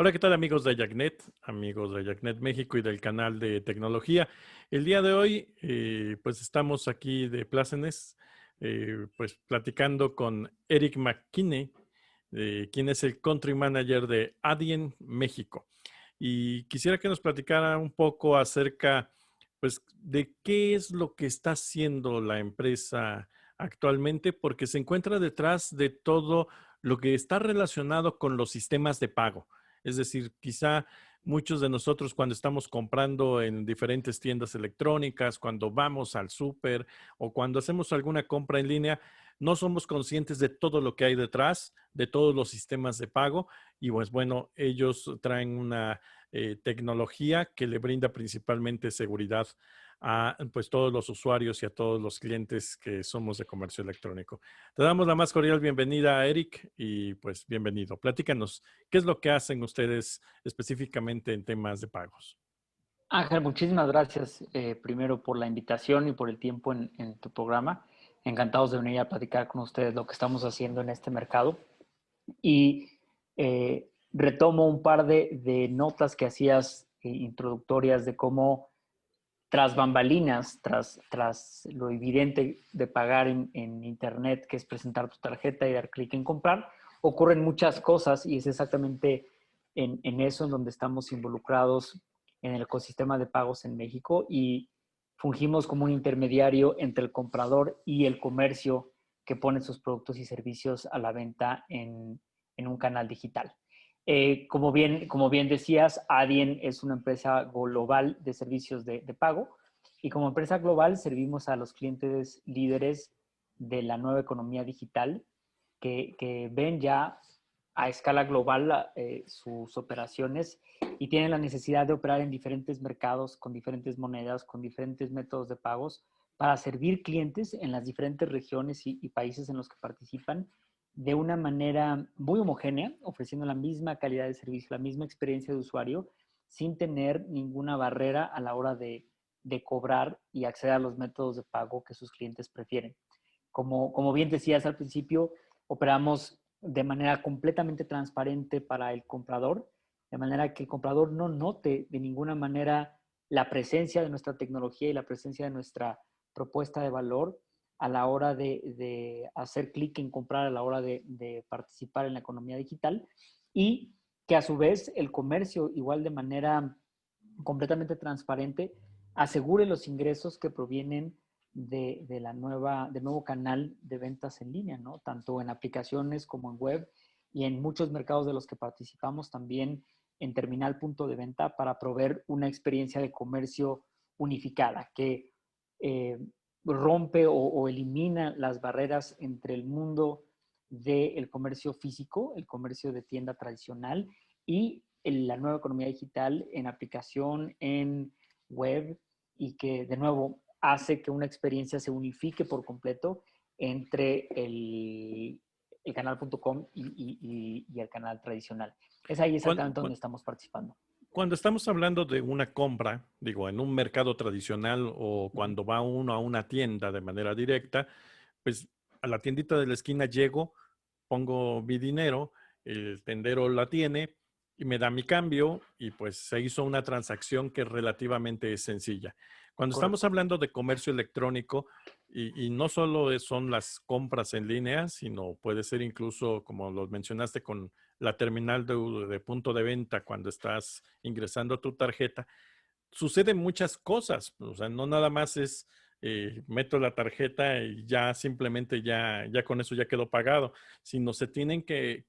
Hola, ¿qué tal amigos de Yagnet, amigos de Yagnet México y del canal de tecnología? El día de hoy, pues estamos aquí de plácemes, pues platicando con Eric McKinney, quien es el Country Manager de Adyen México. Y quisiera que nos platicara un poco acerca, pues, de qué es lo que está haciendo la empresa actualmente, porque se encuentra detrás de todo lo que está relacionado con los sistemas de pago. Es decir, quizá muchos de nosotros cuando estamos comprando en diferentes tiendas electrónicas, cuando vamos al súper o cuando hacemos alguna compra en línea, no somos conscientes de todo lo que hay detrás, de todos los sistemas de pago. Y pues bueno, ellos traen una tecnología que le brinda principalmente seguridad a pues todos los usuarios y a todos los clientes que somos de comercio electrónico. Te damos la más cordial bienvenida a Eric y pues bienvenido. Platícanos, ¿qué es lo que hacen ustedes específicamente en temas de pagos? Ángel, muchísimas gracias primero por la invitación y por el tiempo en tu programa. Encantados de venir a platicar con ustedes lo que estamos haciendo en este mercado. Y retomo un par de notas que hacías introductorias de cómo tras bambalinas, tras lo evidente de pagar en Internet, que es presentar tu tarjeta y dar clic en comprar, ocurren muchas cosas y es exactamente en eso en donde estamos involucrados en el ecosistema de pagos en México y fungimos como un intermediario entre el comprador y el comercio que pone sus productos y servicios a la venta en un canal digital. Como bien decías, Adyen es una empresa global de servicios de pago y como empresa global servimos a los clientes líderes de la nueva economía digital que ven ya a escala global sus operaciones y tienen la necesidad de operar en diferentes mercados, con diferentes monedas, con diferentes métodos de pagos, para servir clientes en las diferentes regiones y países en los que participan de una manera muy homogénea, ofreciendo la misma calidad de servicio, la misma experiencia de usuario, sin tener ninguna barrera a la hora de cobrar y acceder a los métodos de pago que sus clientes prefieren. Como bien decías al principio, operamos de manera completamente transparente para el comprador, de manera que el comprador no note de ninguna manera la presencia de nuestra tecnología y la presencia de nuestra propuesta de valor a la hora de hacer clic en comprar, a la hora de participar en la economía digital y que a su vez el comercio, igual de manera completamente transparente, asegure los ingresos que provienen del nuevo canal de ventas en línea, ¿no? Tanto en aplicaciones como en web y en muchos mercados de los que participamos también en terminal punto de venta para proveer una experiencia de comercio unificada que eh, rompe o elimina las barreras entre el mundo del comercio físico, el comercio de tienda tradicional y la nueva economía digital en aplicación, en web y que de nuevo hace que una experiencia se unifique por completo entre el canal.com y el canal tradicional. Es ahí Cuando, exactamente donde estamos participando. cuando estamos hablando de una compra, digo, en un mercado tradicional o Uh -huh. cuando va uno a una tienda de manera directa, pues a la tiendita de la esquina llego, pongo mi dinero, el tendero la tiene y me da mi cambio y pues se hizo una transacción que relativamente es sencilla. Cuando estamos Correcto. hablando de comercio electrónico y no solo son las compras en línea, sino puede ser incluso, como lo mencionaste, con la terminal de punto de venta cuando estás ingresando tu tarjeta, suceden muchas cosas. O sea, no nada más es meto la tarjeta y ya simplemente ya con eso ya quedó pagado, sino se tienen que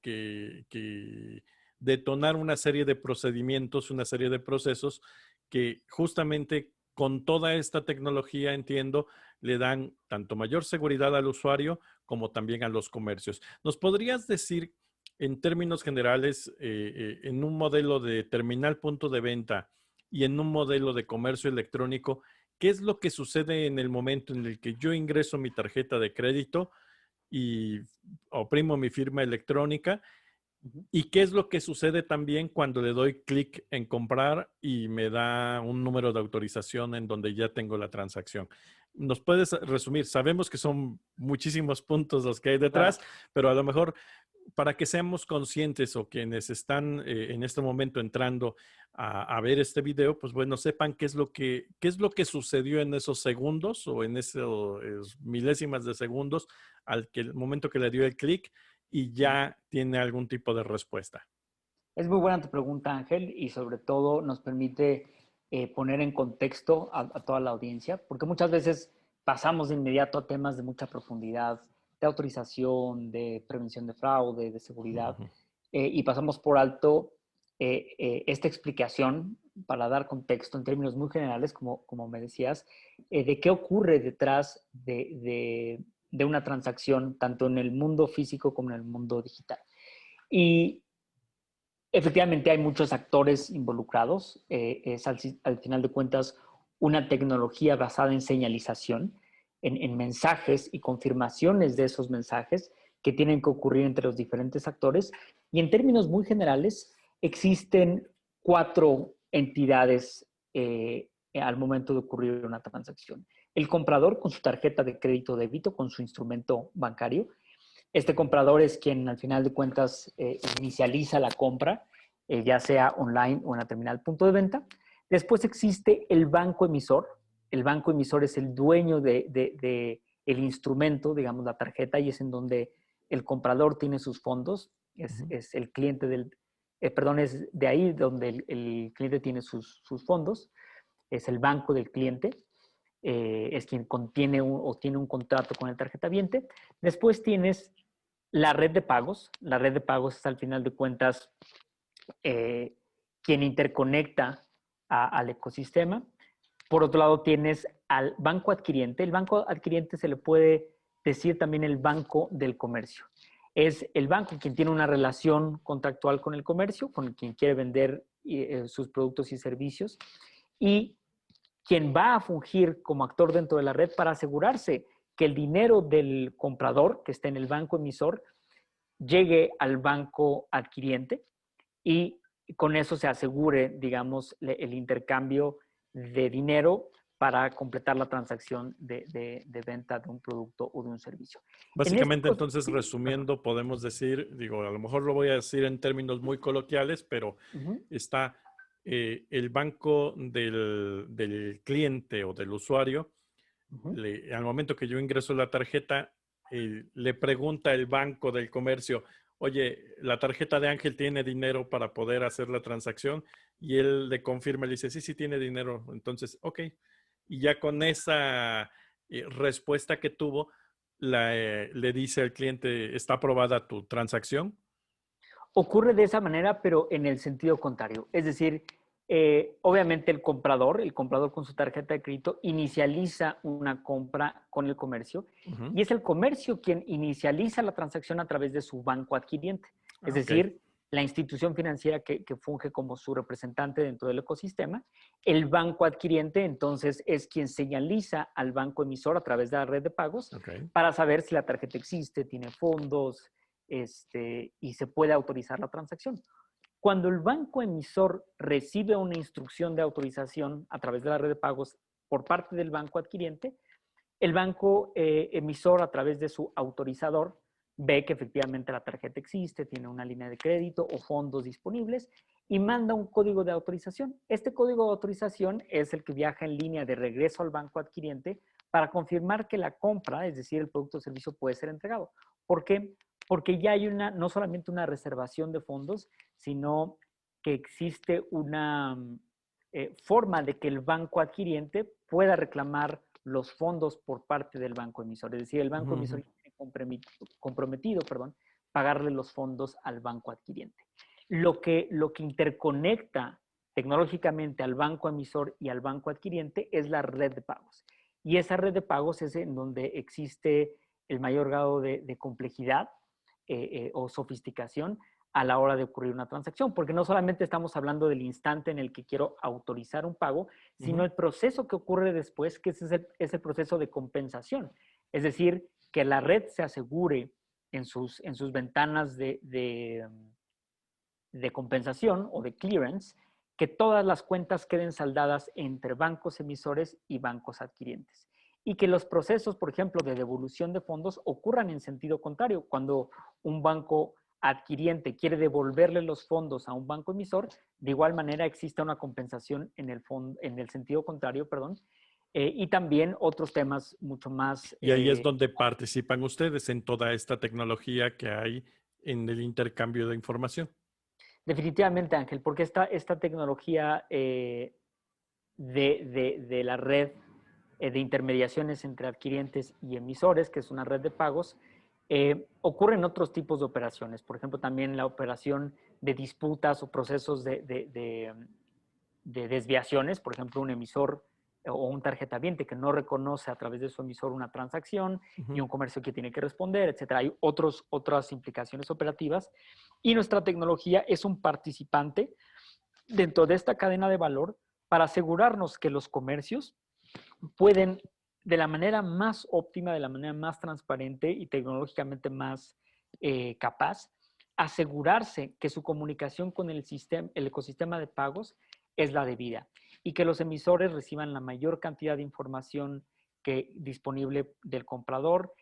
detonar una serie de procedimientos, una serie de procesos que justamente con toda esta tecnología, entiendo, le dan tanto mayor seguridad al usuario como también a los comercios. ¿Nos podrías decir en términos generales, en un modelo de terminal punto de venta y en un modelo de comercio electrónico, qué es lo que sucede en el momento en el que yo ingreso mi tarjeta de crédito y oprimo mi firma electrónica? Uh -huh. ¿Y qué es lo que sucede también cuando le doy clic en comprar y me da un número de autorización en donde ya tengo la transacción? ¿Nos puedes resumir? Sabemos que son muchísimos puntos los que hay detrás, Claro. pero a lo mejor para que seamos conscientes o quienes están en este momento entrando a ver este video, pues bueno, sepan qué es lo que sucedió en esos segundos o en esos milésimas de segundos el momento que le dio el clic y ya tiene algún tipo de respuesta. Es muy buena tu pregunta, Ángel, y sobre todo nos permite poner en contexto a toda la audiencia, porque muchas veces pasamos de inmediato a temas de mucha profundidad, de autorización, de prevención de fraude, de seguridad, Ujú. y pasamos por alto esta explicación para dar contexto en términos muy generales, como me decías, de qué ocurre detrás de una transacción, tanto en el mundo físico como en el mundo digital. Y efectivamente hay muchos actores involucrados. Es al final de cuentas una tecnología basada en señalización, en mensajes y confirmaciones de esos mensajes que tienen que ocurrir entre los diferentes actores. Y en términos muy generales, existen 4 entidades al momento de ocurrir una transacción. El comprador con su tarjeta de crédito o débito, con su instrumento bancario. Este comprador es quien al final de cuentas inicializa la compra, ya sea online o en la terminal punto de venta. Después existe el banco emisor. El banco emisor es el dueño de el instrumento, digamos la tarjeta, y es en donde el comprador tiene sus fondos. Ujú. Es el cliente perdón, es de ahí donde el cliente tiene sus fondos. Es el banco del cliente. Es quien contiene o tiene un contrato con el tarjetaviente. Después tienes la red de pagos. La red de pagos es al final de cuentas eh, quien interconecta al ecosistema. Por otro lado tienes al banco adquiriente. El banco adquiriente se le puede decir también el banco del comercio. Es el banco quien tiene una relación contractual con el comercio, con quien quiere vender sus productos y servicios, y quien va a fungir como actor dentro de la red para asegurarse que el dinero del comprador que está en el banco emisor llegue al banco adquiriente y con eso se asegure, digamos, el intercambio de dinero para completar la transacción de venta de un producto o de un servicio. En este, Básicamente, entonces, sí, perdón. resumiendo, podemos decir, digo, a lo mejor lo voy a decir en términos muy coloquiales, pero Uh-huh, está el banco del cliente o del usuario. uh-huh. Al momento que yo ingreso la tarjeta, le pregunta el banco del comercio, oye, la tarjeta de Ángel tiene dinero para poder hacer la transacción, y él le confirma, le dice, sí, sí tiene dinero. Entonces, ok. Y ya con esa respuesta que tuvo, le dice al cliente, ¿está aprobada tu transacción? Ocurre de esa manera, pero en el sentido contrario. Es decir, obviamente el comprador con su tarjeta de crédito inicializa una compra con el comercio Ujú. y es el comercio quien inicializa la transacción a través de su banco adquiriente. Es Ah, ok. decir, la institución financiera que funge como su representante dentro del ecosistema. El banco adquiriente entonces es quien señaliza al banco emisor a través de la red de pagos Ok. para saber si la tarjeta existe, tiene fondos, y se puede autorizar la transacción. Cuando el banco emisor recibe una instrucción de autorización a través de la red de pagos por parte del banco adquiriente, el banco emisor a través de su autorizador ve que efectivamente la tarjeta existe, tiene una línea de crédito o fondos disponibles y manda un código de autorización. Este código de autorización es el que viaja en línea de regreso al banco adquiriente para confirmar que la compra, es decir, el producto o servicio puede ser entregado. ¿Por qué? Porque ya hay no solamente una reservación de fondos, sino que existe una forma de que el banco adquiriente pueda reclamar los fondos por parte del banco emisor. Es decir, el banco Ujú. emisor tiene comprometido pagarle los fondos al banco adquiriente. Lo que interconecta tecnológicamente al banco emisor y al banco adquiriente es la red de pagos. Y esa red de pagos es en donde existe el mayor grado de complejidad o sofisticación a la hora de ocurrir una transacción, porque no solamente estamos hablando del instante en el que quiero autorizar un pago, sino Ujú. el proceso que ocurre después, que es el proceso de compensación. Es decir, que la red se asegure en sus ventanas de compensación o de clearance, que todas las cuentas queden saldadas entre bancos emisores y bancos adquirientes. y que los procesos, por ejemplo, de devolución de fondos ocurran en sentido contrario. Cuando un banco adquiriente quiere devolverle los fondos a un banco emisor, de igual manera existe una compensación en el sentido contrario, perdón, y también otros temas mucho más... Y ahí es donde participan ustedes en toda esta tecnología que hay en el intercambio de información. Definitivamente, Ángel, porque esta tecnología de la red de intermediaciones entre adquirientes y emisores, que es una red de pagos, ocurren otros tipos de operaciones. Por ejemplo, también la operación de disputas o procesos de desviaciones. Por ejemplo, un emisor o un tarjetaviente que no reconoce a través de su emisor una transacción y un comercio que tiene que responder, etcétera. Hay otras implicaciones operativas. Y nuestra tecnología es un participante dentro de esta cadena de valor para asegurarnos que los comercios pueden, de la manera más óptima, de la manera más transparente y tecnológicamente más capaz, asegurarse que su comunicación con el ecosistema de pagos es la debida y que los emisores reciban la mayor cantidad de información disponible del comprador,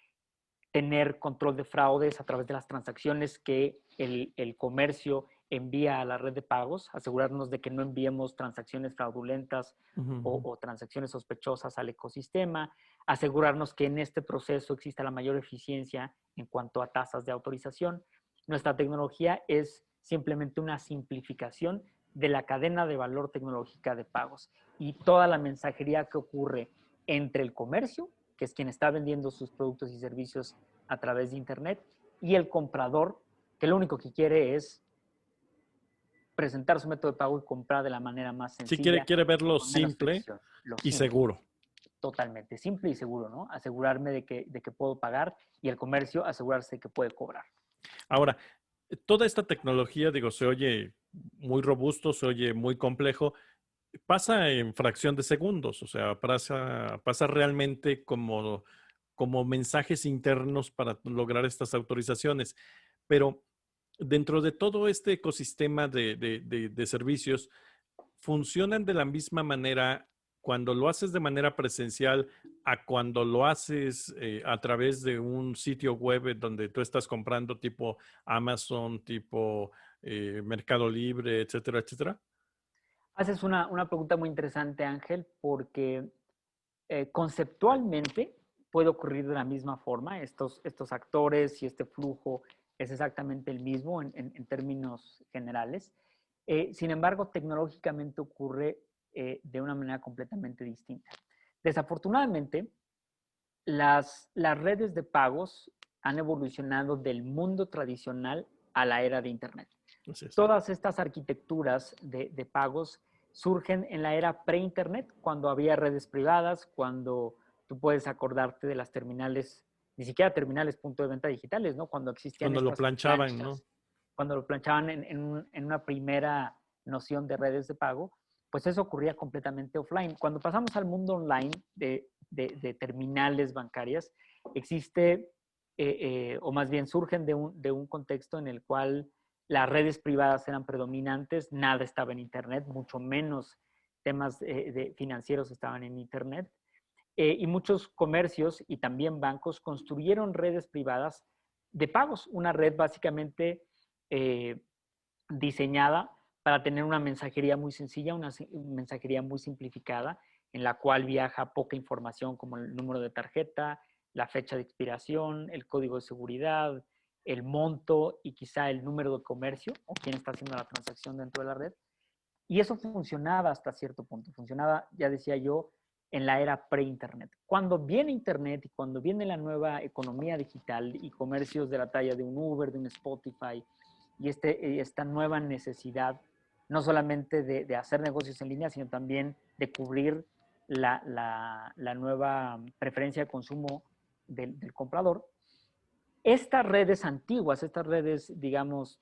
tener control de fraudes a través de las transacciones que el comercio envía a la red de pagos, asegurarnos de que no enviemos transacciones fraudulentas o transacciones sospechosas al ecosistema, asegurarnos que en este proceso exista la mayor eficiencia en cuanto a tasas de autorización. Nuestra tecnología es simplemente una simplificación de la cadena de valor tecnológica de pagos y toda la mensajería que ocurre entre el comercio, que es quien está vendiendo sus productos y servicios a través de Internet, y el comprador, que lo único que quiere es presentar su método de pago y comprar de la manera más Si sencilla, quiere verlo con menos simple fricción. Lo y simple, seguro. totalmente simple y seguro, ¿no? Asegurarme de que puedo pagar y el comercio asegurarse de que puede cobrar. Ahora, toda esta tecnología, digo, se oye muy robusto, se oye muy complejo, pasa en fracción de segundos, o sea, pasa realmente como mensajes internos para lograr estas autorizaciones. Pero dentro de todo este ecosistema de servicios, ¿funcionan de la misma manera cuando lo haces de manera presencial a cuando lo haces a través de un sitio web donde tú estás comprando tipo Amazon, tipo Mercado Libre, etcétera, etcétera? Haces una pregunta muy interesante, Ángel, porque conceptualmente puede ocurrir de la misma forma. Estos actores y este flujo es exactamente el mismo en términos generales. Sin embargo, tecnológicamente ocurre de una manera completamente distinta. Desafortunadamente, las redes de pagos han evolucionado del mundo tradicional a la era de Internet. Así es. Todas estas arquitecturas de pagos surgen en la era pre-Internet, cuando había redes privadas, cuando tú puedes acordarte de las terminales, ni siquiera terminales punto de venta digitales, ¿no? Cuando existían Cuando lo estas planchaban, ¿no? planchas, cuando lo planchaban en una primera noción de redes de pago, pues eso ocurría completamente offline. Cuando pasamos al mundo online de terminales bancarias, existe, o más bien surgen de un contexto en el cual las redes privadas eran predominantes, nada estaba en Internet, mucho menos temas financieros estaban en Internet. Y muchos comercios y también bancos construyeron redes privadas de pagos, una red básicamente eh, diseñada para tener una mensajería muy sencilla, una mensajería muy simplificada, en la cual viaja poca información como el número de tarjeta, la fecha de expiración, el código de seguridad, el monto y quizá el número de comercio o quién está haciendo la transacción dentro de la red. Y eso funcionaba hasta cierto punto. Funcionaba, ya decía yo, en la era pre-Internet. Cuando viene Internet y cuando viene la nueva economía digital y comercios de la talla de un Uber, de un Spotify, y esta nueva necesidad, no solamente de hacer negocios en línea, sino también de cubrir la nueva preferencia de consumo del comprador, estas redes antiguas, estas redes, digamos,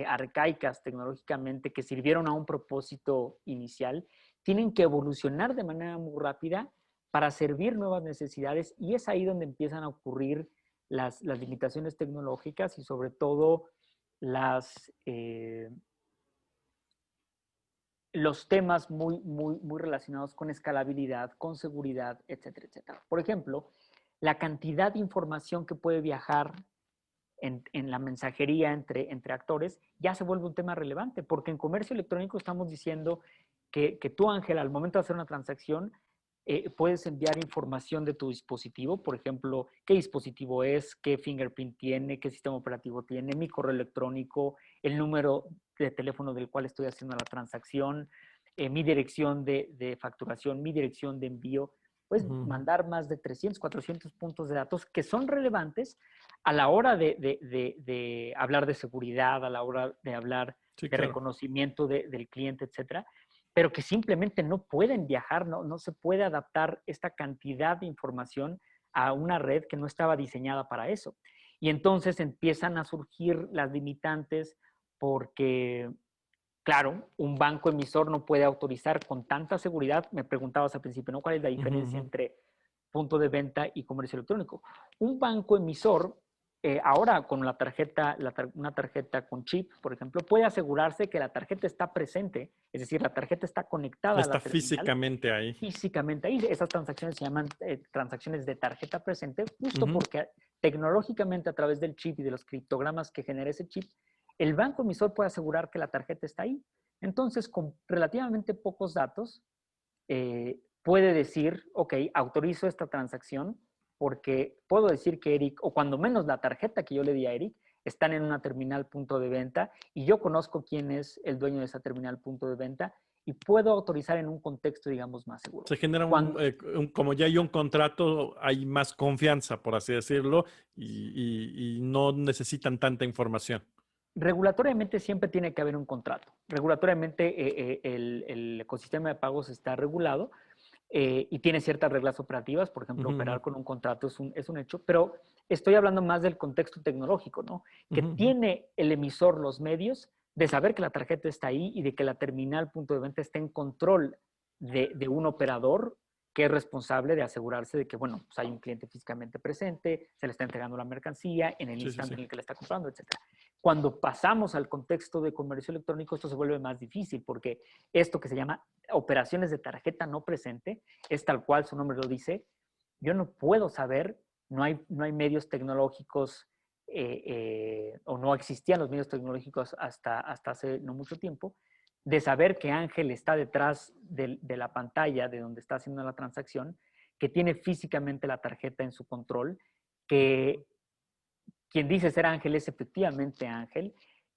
arcaicas tecnológicamente que sirvieron a un propósito inicial, tienen que evolucionar de manera muy rápida para servir nuevas necesidades y es ahí donde empiezan a ocurrir las limitaciones tecnológicas y sobre todo las, los temas muy relacionados con escalabilidad, con seguridad, etcétera, etcétera. Por ejemplo, la cantidad de información que puede viajar en la mensajería entre actores ya se vuelve un tema relevante, porque en comercio electrónico estamos diciendo que tú, Ángel, al momento de hacer una transacción, puedes enviar información de tu dispositivo, por ejemplo, qué dispositivo es, qué fingerprint tiene, qué sistema operativo tiene, mi correo electrónico, el número de teléfono del cual estoy haciendo la transacción, mi dirección de facturación, mi dirección de envío. Puedes mandar más de 300, 400 puntos de datos que son relevantes a la hora de hablar de seguridad, a la hora de hablar Sí, de claro. reconocimiento del cliente, etcétera, pero que simplemente no pueden viajar, no se puede adaptar esta cantidad de información a una red que no estaba diseñada para eso. Y entonces empiezan a surgir las limitantes porque, claro, un banco emisor no puede autorizar con tanta seguridad. Me preguntabas al principio, ¿no? ¿Cuál es la diferencia entre punto de venta y comercio electrónico? Un banco emisor, ahora con la tarjeta, una tarjeta con chip, por ejemplo, puede asegurarse que la tarjeta está presente, es decir, la tarjeta está conectada a Está la terminal físicamente ahí. físicamente ahí. Esas transacciones se llaman transacciones de tarjeta presente, justo porque tecnológicamente a través del chip y de los criptogramas que genera ese chip, el banco emisor puede asegurar que la tarjeta está ahí. Entonces, con relativamente pocos datos, puede decir, ok, autorizo esta transacción porque puedo decir que Eric, o cuando menos la tarjeta que yo le di a Eric, están en una terminal punto de venta y yo conozco quién es el dueño de esa terminal punto de venta y puedo autorizar en un contexto, digamos, más seguro. Se genera Cuando, como ya hay un contrato, hay más confianza, por así decirlo, y no necesitan tanta información. regulatoriamente siempre tiene que haber un contrato. Regulatoriamente el ecosistema de pagos está regulado y tiene ciertas reglas operativas. Por ejemplo, operar con un contrato es un hecho, pero estoy hablando más del contexto tecnológico, ¿no? Que tiene el emisor los medios de saber que la tarjeta está ahí y de que la terminal punto de venta está en control de un operador que es responsable de asegurarse de que, bueno, pues hay un cliente físicamente presente, se le está entregando la mercancía en el Sí, sí, instante sí. en el que la está comprando, etcétera. Cuando pasamos al contexto de comercio electrónico, esto se vuelve más difícil porque esto que se llama operaciones de tarjeta no presente es tal cual su nombre lo dice. Yo no puedo saber, no hay medios tecnológicos o no existían los medios tecnológicos hasta hace no mucho tiempo, de saber que Ángel está detrás de la pantalla de donde está haciendo la transacción, que tiene físicamente la tarjeta en su control, que quien dice ser Ángel es efectivamente Ángel,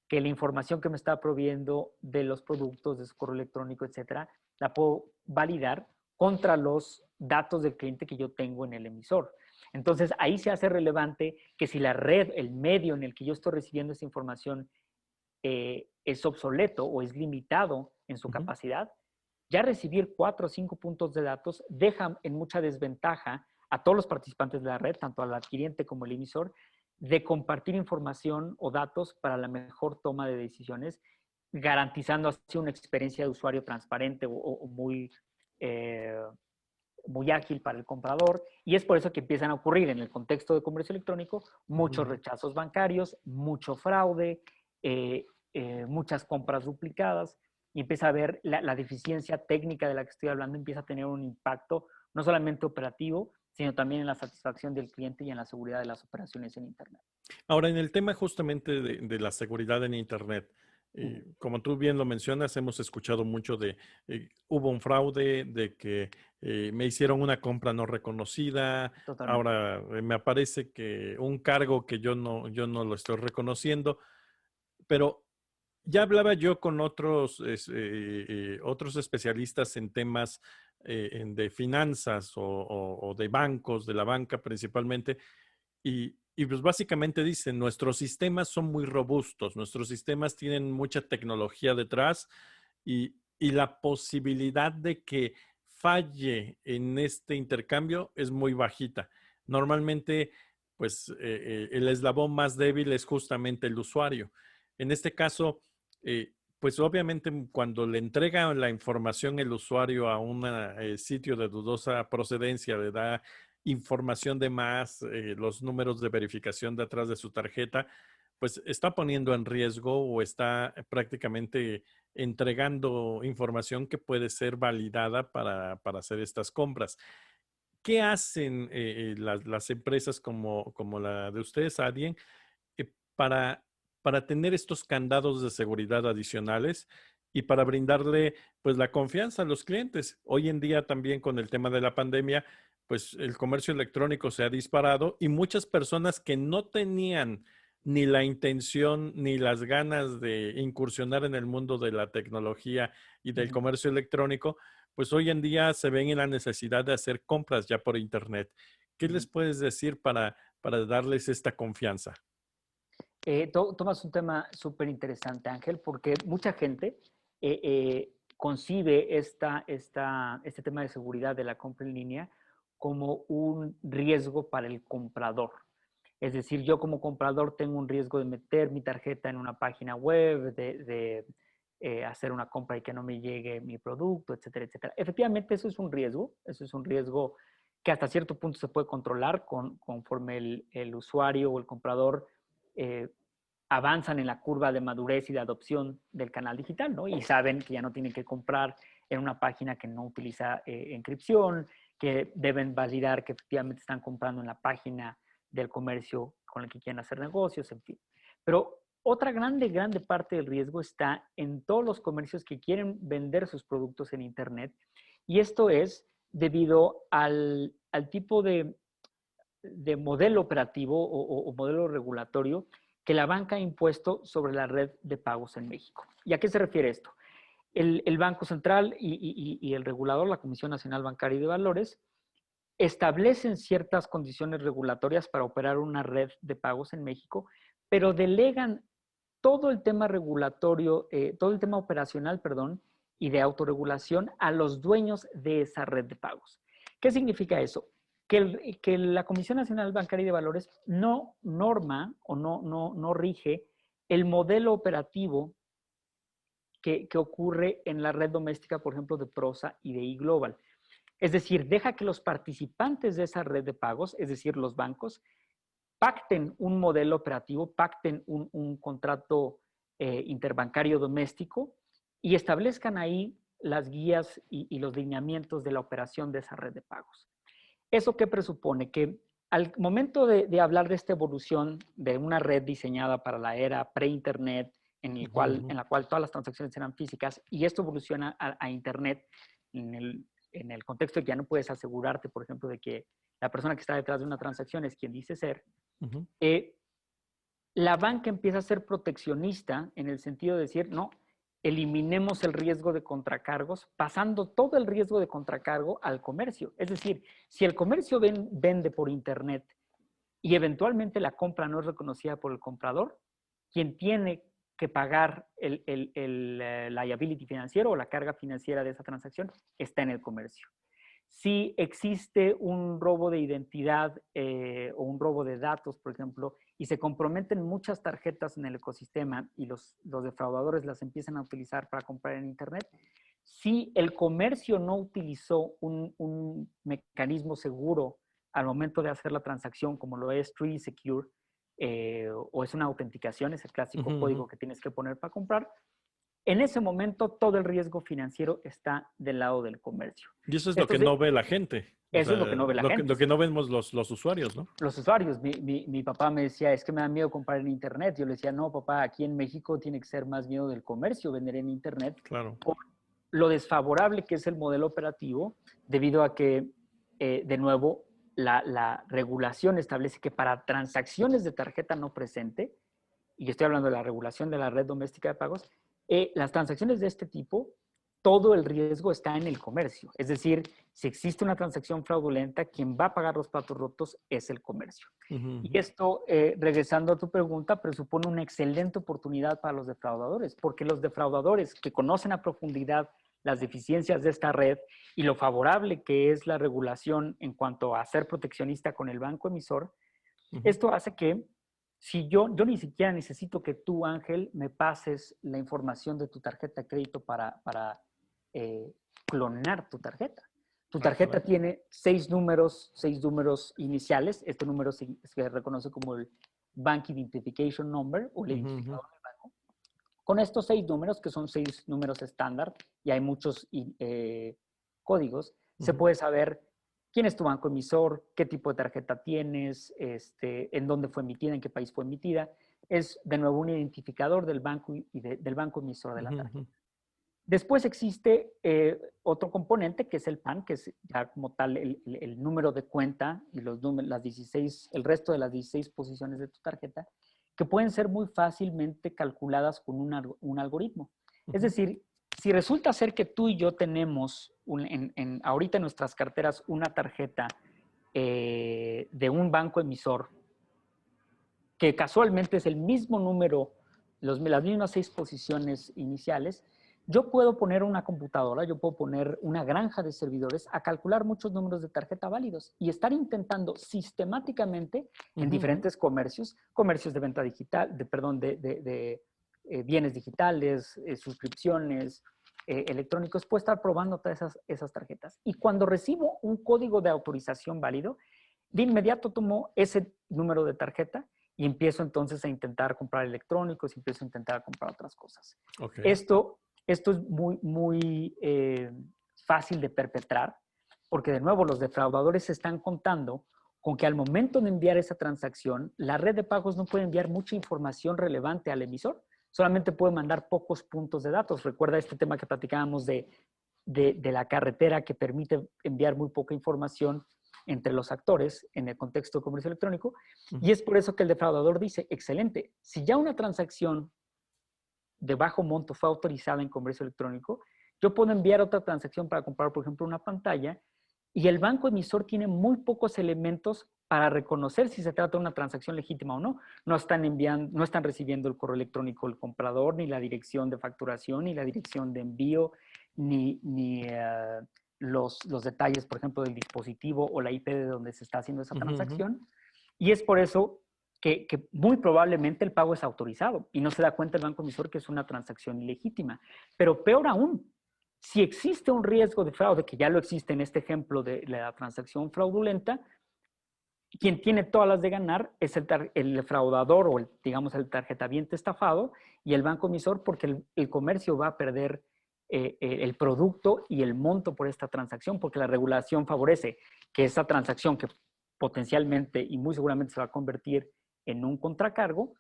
que la información que me está proveyendo de los productos, de su correo electrónico, etcétera, la puedo validar contra los datos del cliente que yo tengo en el emisor. Entonces, ahí se hace relevante que si la red, el medio en el que yo estoy recibiendo esa información es obsoleto o es limitado en su capacidad, ya recibir 4 o 5 puntos de datos deja en mucha desventaja a todos los participantes de la red, tanto al adquiriente como al emisor, de compartir información o datos para la mejor toma de decisiones, garantizando así una experiencia de usuario transparente o muy ágil para el comprador. Y es por eso que empiezan a ocurrir en el contexto de comercio electrónico muchos rechazos bancarios, mucho fraude, muchas compras duplicadas, y empieza a ver la deficiencia técnica de la que estoy hablando, empieza a tener un impacto no solamente operativo, sino también en la satisfacción del cliente y en la seguridad de las operaciones en Internet. Ahora, en el tema justamente de la seguridad en Internet, como tú bien lo mencionas, hemos escuchado mucho de hubo un fraude, de que me hicieron una compra no reconocida, Totalmente. ahora me aparece que un cargo que yo no lo estoy reconociendo, pero ya hablaba yo con otros especialistas en temas de finanzas o de bancos, de la banca principalmente, y pues básicamente dicen, nuestros sistemas son muy robustos, nuestros sistemas tienen mucha tecnología detrás y la posibilidad de que falle en este intercambio es muy bajita. Normalmente, pues el eslabón más débil es justamente el usuario. En este caso, pues obviamente cuando le entrega la información el usuario a un sitio de dudosa procedencia, le da información de más, los números de verificación de atrás de su tarjeta, pues está poniendo en riesgo o está prácticamente entregando información que puede ser validada para hacer estas compras. ¿Qué hacen las empresas como la de ustedes, Adyen, eh, para, para tener estos candados de seguridad adicionales y para brindarle pues la confianza a los clientes? Hoy en día también con el tema de la pandemia, pues el comercio electrónico se ha disparado y muchas personas que no tenían ni la intención ni las ganas de incursionar en el mundo de la tecnología y del Ujú. comercio electrónico, pues hoy en día se ven en la necesidad de hacer compras ya por internet. ¿Qué les Ujú. puedes decir para darles esta confianza? Tomas un tema súper interesante, Ángel, porque mucha gente concibe este tema de seguridad de la compra en línea como un riesgo para el comprador. Es decir, yo como comprador tengo un riesgo de meter mi tarjeta en una página web, de hacer una compra y que no me llegue mi producto, etcétera, etcétera. Efectivamente, eso es un riesgo que hasta cierto punto se puede controlar conforme el usuario o el comprador eh, avanzan en la curva de madurez y de adopción del canal digital, ¿no? Y saben que ya no tienen que comprar en una página que no utiliza encripción, que deben validar que efectivamente están comprando en la página del comercio con el que quieren hacer negocios, en fin. Pero otra grande parte del riesgo está en todos los comercios que quieren vender sus productos en Internet. Y esto es debido al tipo de modelo operativo o modelo regulatorio que la banca ha impuesto sobre la red de pagos en México. ¿Y a qué se refiere esto? El Banco Central y el regulador, la Comisión Nacional Bancaria y de Valores, establecen ciertas condiciones regulatorias para operar una red de pagos en México, pero delegan todo el tema regulatorio, todo el tema operacional, perdón, y de autorregulación a los dueños de esa red de pagos. ¿Qué significa eso? Que la Comisión Nacional Bancaria y de Valores no norma o no rige el modelo operativo que ocurre en la red doméstica, por ejemplo, de Prosa y de iGlobal. Es decir, deja que los participantes de esa red de pagos, es decir, los bancos, pacten un modelo operativo, pacten un contrato interbancario doméstico y establezcan ahí las guías y los lineamientos de la operación de esa red de pagos. ¿Eso qué presupone? Que al momento de hablar de esta evolución de una red diseñada para la era pre-Internet, en la cual todas las transacciones eran físicas, y esto evoluciona a Internet en el contexto de que ya no puedes asegurarte, por ejemplo, de que la persona que está detrás de una transacción es quien dice ser, la banca empieza a ser proteccionista en el sentido de decir, no, eliminemos el riesgo de contracargos, pasando todo el riesgo de contracargo al comercio. Es decir, si el comercio vende por Internet y eventualmente la compra no es reconocida por el comprador, quien tiene que pagar el liability financiero o la carga financiera de esa transacción está en el comercio. Si existe un robo de identidad o un robo de datos, por ejemplo, y se comprometen muchas tarjetas en el ecosistema y los defraudadores las empiezan a utilizar para comprar en Internet, si el comercio no utilizó un mecanismo seguro al momento de hacer la transacción, como lo es Tree Secure, o es una autenticación, es el clásico código que tienes que poner para comprar, en ese momento todo el riesgo financiero está del lado del comercio. Y eso es lo Esto que sí, no ve la gente. O eso es lo que sea, no ve la gente. lo que no vemos los usuarios, ¿no? Los usuarios, mi papá me decía, es que me da miedo comprar en Internet. Yo le decía, no, papá, aquí en México tiene que ser más miedo del comercio, vender en Internet, Claro. por lo desfavorable que es el modelo operativo, debido a que, de nuevo, la regulación establece que para transacciones de tarjeta no presente, y estoy hablando de la regulación de la red doméstica de pagos, las transacciones de este tipo, todo el riesgo está en el comercio. Es decir, si existe una transacción fraudulenta, quien va a pagar los platos rotos es el comercio. Y esto, regresando a tu pregunta, presupone una excelente oportunidad para los defraudadores, porque los defraudadores que conocen a profundidad las deficiencias de esta red y lo favorable que es la regulación en cuanto a ser proteccionista con el banco emisor, esto hace que si yo ni siquiera necesito que tú, Ángel, me pases la información de tu tarjeta de crédito para eh, clonar tu tarjeta. Tu Ah, tarjeta caray. tiene seis números iniciales. Este número se reconoce como el Bank Identification Number o el Ujú, identificador ujú. del banco. Con estos 6 números, que son 6 números estándar, y hay muchos códigos, se Ujú. puede saber quién es tu banco emisor, qué tipo de tarjeta tienes, en dónde fue emitida, en qué país fue emitida. Es, de nuevo, un identificador del banco y del banco emisor de la Ujú, tarjeta. ujú. Después existe otro componente que es el PAN, que es ya como tal el número de cuenta y los números, las 16, el resto de las 16 posiciones de tu tarjeta, que pueden ser muy fácilmente calculadas con un algoritmo. Es Ujú. decir, si resulta ser que tú y yo tenemos ahorita en nuestras carteras una tarjeta de un banco emisor, que casualmente es el mismo número, las mismas 6 posiciones iniciales, yo puedo poner una computadora, yo puedo poner una granja de servidores a calcular muchos números de tarjeta válidos y estar intentando sistemáticamente en Ujú, ujú. diferentes comercios, comercios de venta digital, bienes digitales, suscripciones, electrónicos, puedo estar probando todas esas tarjetas. Y cuando recibo un código de autorización válido, de inmediato tomo ese número de tarjeta y empiezo entonces a intentar comprar electrónicos y empiezo a intentar comprar otras cosas. Ok. Esto es muy fácil de perpetrar porque, de nuevo, los defraudadores se están contando con que al momento de enviar esa transacción, la red de pagos no puede enviar mucha información relevante al emisor, solamente puede mandar pocos puntos de datos. Recuerda este tema que platicábamos de la carretera que permite enviar muy poca información entre los actores en el contexto de comercio electrónico. Y Ujú. es por eso que el defraudador dice, excelente, si ya una transacción de bajo monto fue autorizada en comercio electrónico, yo puedo enviar otra transacción para comprar, por ejemplo, una pantalla y el banco emisor tiene muy pocos elementos para reconocer si se trata de una transacción legítima o no. No están recibiendo el correo electrónico del comprador, ni la dirección de facturación, ni la dirección de envío, ni los detalles, por ejemplo, del dispositivo o la IP de donde se está haciendo esa Ujú, ujú. transacción. Y es por eso que muy probablemente el pago es autorizado y no se da cuenta el banco emisor que es una transacción ilegítima. Pero peor aún, si existe un riesgo de fraude, que ya lo existe en este ejemplo de la transacción fraudulenta, quien tiene todas las de ganar es el defraudador o digamos el tarjetaviente estafado y el banco emisor porque el comercio va a perder el producto y el monto por esta transacción porque la regulación favorece que esa transacción que potencialmente y muy seguramente se va a convertir en un contracargo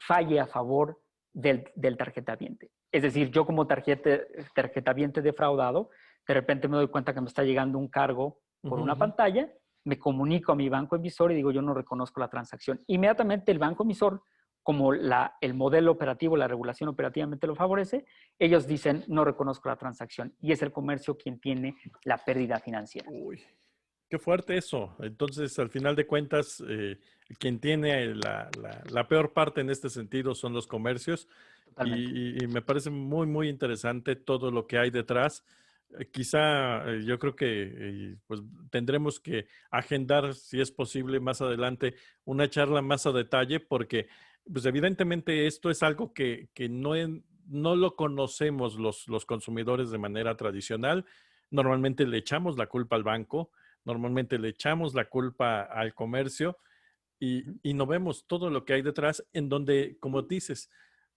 falle a favor del tarjetaviente. Es decir, yo como tarjetaviente defraudado, de repente me doy cuenta que me está llegando un cargo por Ujú, una ujú. pantalla, me comunico a mi banco emisor y digo, yo no reconozco la transacción. Inmediatamente el banco emisor, como el modelo operativo, la regulación operativamente lo favorece, ellos dicen, no reconozco la transacción. Y es el comercio quien tiene la pérdida financiera. Uy, qué fuerte eso. Entonces, al final de cuentas, quien tiene la peor parte en este sentido son los comercios Totalmente. y me parece muy, muy interesante todo lo que hay detrás. Quizá yo creo que pues tendremos que agendar, si es posible, más adelante una charla más a detalle porque pues evidentemente esto es algo que no lo conocemos los consumidores de manera tradicional. Normalmente le echamos la culpa al banco, normalmente le echamos la culpa al comercio y no vemos todo lo que hay detrás en donde, como dices,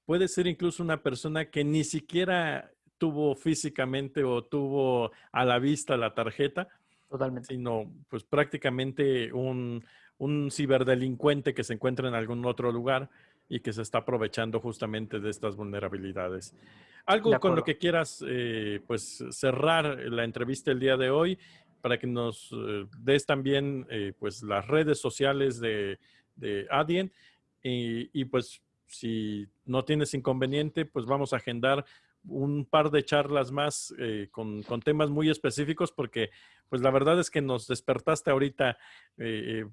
puede ser incluso una persona que ni siquiera tuvo físicamente o tuvo a la vista la tarjeta, Totalmente. sino pues prácticamente un ciberdelincuente que se encuentra en algún otro lugar y que se está aprovechando justamente de estas vulnerabilidades. De Algo con lo acuerdo. que quieras pues cerrar la entrevista el día de hoy para que nos des también pues las redes sociales de Adyen y pues si no tienes inconveniente pues vamos a agendar un par de charlas más con temas muy específicos porque pues la verdad es que nos despertaste ahorita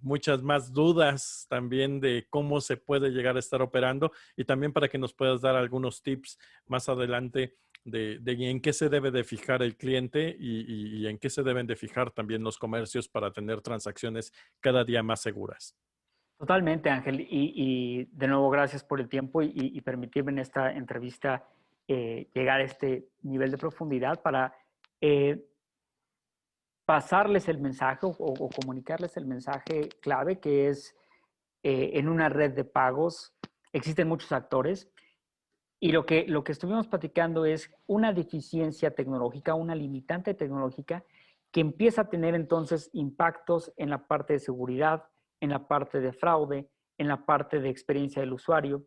muchas más dudas también de cómo se puede llegar a estar operando y también para que nos puedas dar algunos tips más adelante de en qué se debe de fijar el cliente y en qué se deben de fijar también los comercios para tener transacciones cada día más seguras. Totalmente, Ángel. Y de nuevo, gracias por el tiempo y permitirme en esta entrevista llegar a este nivel de profundidad para eh, pasarles el mensaje o comunicarles el mensaje clave que es en una red de pagos existen muchos actores y lo que estuvimos platicando es una deficiencia tecnológica, una limitante tecnológica que empieza a tener entonces impactos en la parte de seguridad, en la parte de fraude, en la parte de experiencia del usuario.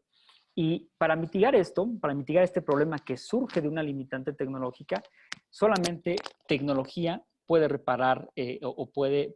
Y para mitigar esto, para mitigar este problema que surge de una limitante tecnológica, solamente tecnología puede reparar o puede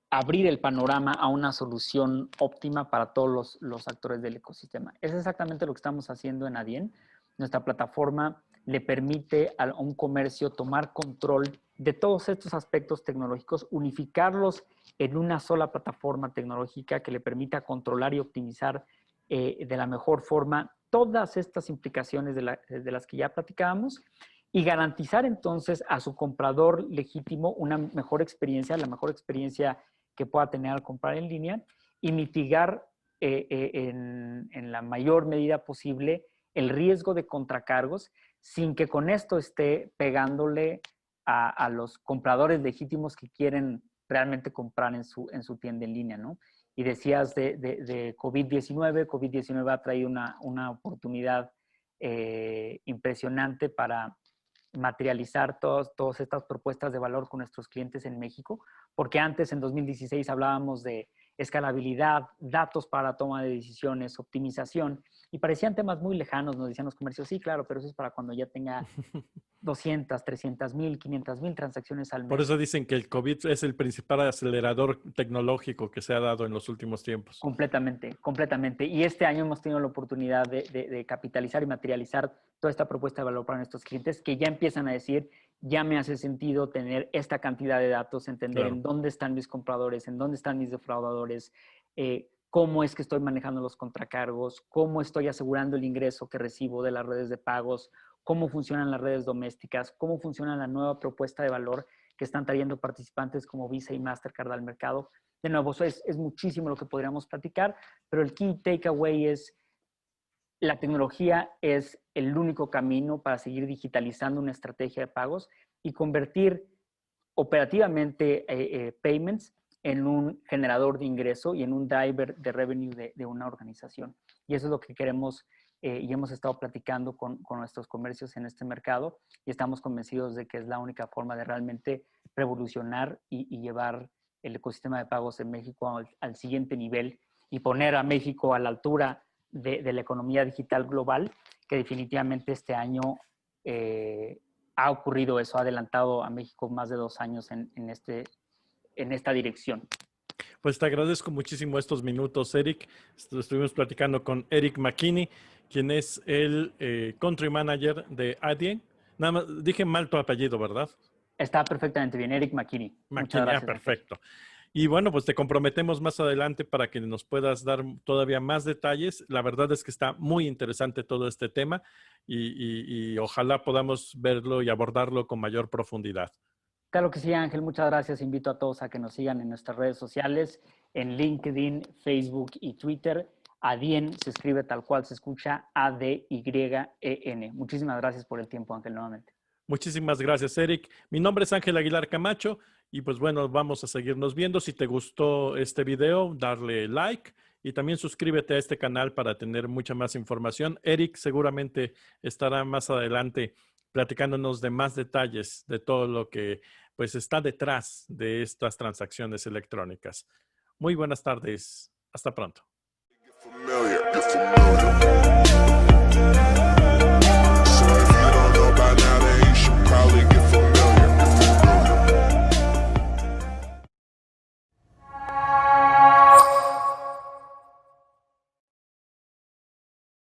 abrir el panorama a una solución óptima para todos los actores del ecosistema. Es exactamente lo que estamos haciendo en Adyen. Nuestra plataforma le permite a un comercio tomar control de todos estos aspectos tecnológicos, unificarlos en una sola plataforma tecnológica que le permita controlar y optimizar de la mejor forma todas estas implicaciones de las que ya platicábamos y garantizar entonces a su comprador legítimo una mejor experiencia, la mejor experiencia que pueda tener al comprar en línea y mitigar en la mayor medida posible el riesgo de contracargos sin que con esto esté pegándole a los compradores legítimos que quieren realmente comprar en su tienda en línea, ¿no? Y decías de COVID-19. COVID-19 ha traído una oportunidad impresionante para materializar todas estas propuestas de valor con nuestros clientes en México, porque antes, en 2016, hablábamos de escalabilidad, datos para la toma de decisiones, optimización, y parecían temas muy lejanos, nos decían los comercios, sí, claro, pero eso es para cuando ya tenga 200, 300,000, 500,000 transacciones al mes. Por eso dicen que el COVID es el principal acelerador tecnológico que se ha dado en los últimos tiempos. Completamente, completamente. Y este año hemos tenido la oportunidad de capitalizar y materializar toda esta propuesta de valor para nuestros clientes que ya empiezan a decir, ya me hace sentido tener esta cantidad de datos, entender en dónde están mis compradores, en dónde están mis defraudadores, cómo es que estoy manejando los contracargos, cómo estoy asegurando el ingreso que recibo de las redes de pagos, cómo funcionan las redes domésticas, cómo funciona la nueva propuesta de valor que están trayendo participantes como Visa y Mastercard al mercado. De nuevo, eso es muchísimo lo que podríamos platicar, pero el key takeaway es la tecnología es el único camino para seguir digitalizando una estrategia de pagos y convertir operativamente payments en un generador de ingreso y en un driver de revenue de una organización. Y eso es lo que queremos y hemos estado platicando con nuestros comercios en este mercado y estamos convencidos de que es la única forma de realmente revolucionar y llevar el ecosistema de pagos en México al siguiente nivel y poner a México a la altura de la economía digital global, que definitivamente este año ha ocurrido eso, ha adelantado a México más de 2 años en esta dirección. Pues te agradezco muchísimo estos minutos, Eric. Estuvimos platicando con Eric McKinney, quien es el Country Manager de Adyen. Nada más, dije mal tu apellido, ¿verdad? Está perfectamente bien, Eric McKinney. Muchas gracias. Perfecto. Y bueno, pues te comprometemos más adelante para que nos puedas dar todavía más detalles. La verdad es que está muy interesante todo este tema y ojalá podamos verlo y abordarlo con mayor profundidad. Claro que sí, Ángel. Muchas gracias. Invito a todos a que nos sigan en nuestras redes sociales, en LinkedIn, Facebook y Twitter. Adyen se escribe tal cual se escucha, A-D-Y-E-N. Muchísimas gracias por el tiempo, Ángel, nuevamente. Muchísimas gracias, Eric. Mi nombre es Ángel Aguilar Camacho y pues bueno, vamos a seguirnos viendo. Si te gustó este video, darle like y también suscríbete a este canal para tener mucha más información. Eric seguramente estará más adelante platicándonos de más detalles de todo lo que pues está detrás de estas transacciones electrónicas. Muy buenas tardes. Hasta pronto.